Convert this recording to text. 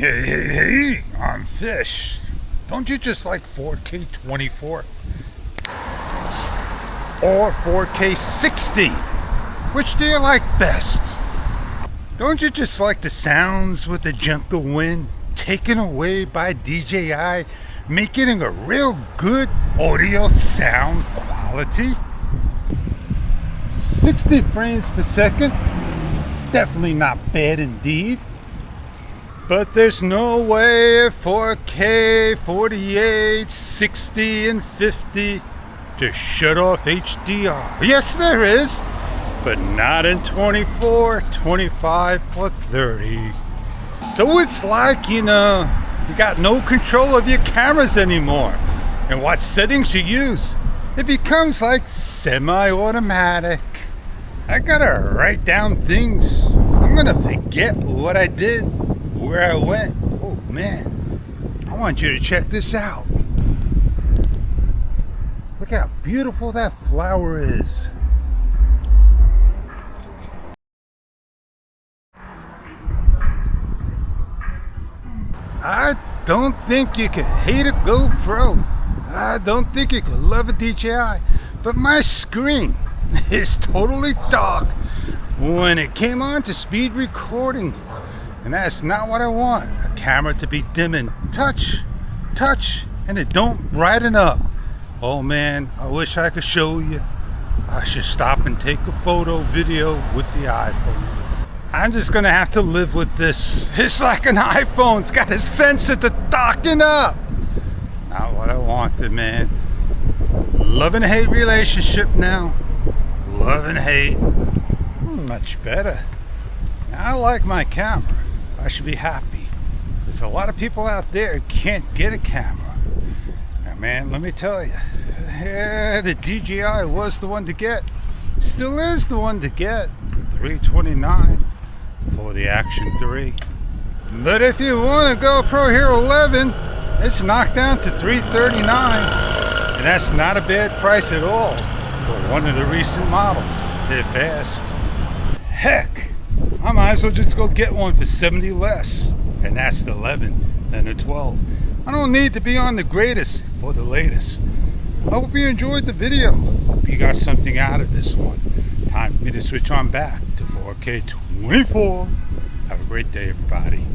Hey, I'm Fish. Don't you just like 4K 24? Or 4K 60? Which do you like best? Don't you just like the sounds with the gentle wind taken away by DJI, making it a real good audio sound quality? 60 frames per second, definitely not bad indeed. But there's no way 4K, 48, 60, and 50 to shut off HDR. Yes, there is, but not in 24, 25, or 30. So it's like, you got no control of your cameras anymore. And what settings you use, it becomes like semi-automatic. I gotta write down things. I'm gonna forget what I did, where I went. Oh man, I want you to check this out. Look how beautiful that flower is. I don't think you can hate a GoPro. I don't think you can love a DJI. But my screen is totally dark when it came on to speed recording. And that's not what I want. A camera to be dimming. Touch, and it don't brighten up. Oh man, I wish I could show you. I should stop and take a photo, video with the iPhone. I'm just gonna have to live with this. It's like an iPhone. It's got a sensor to darken up. Not what I wanted, man. Love and hate relationship now. Love and hate. Much better. I like my camera. I should be happy. There's a lot of people out there who can't get a camera. Now, man, let me tell you. Yeah, the DJI was the one to get. Still is the one to get. $329 for the Action 3. But if you want a GoPro Hero 11, it's knocked down to $339. And that's not a bad price at all for one of the recent models, if asked. Heck, I might as well just go get one for 70 less. And that's the 11 than the 12. I don't need to be on the greatest for the latest. I hope you enjoyed the video. Hope you got something out of this one. Time for me to switch on back to 4K 24. Have a great day, everybody.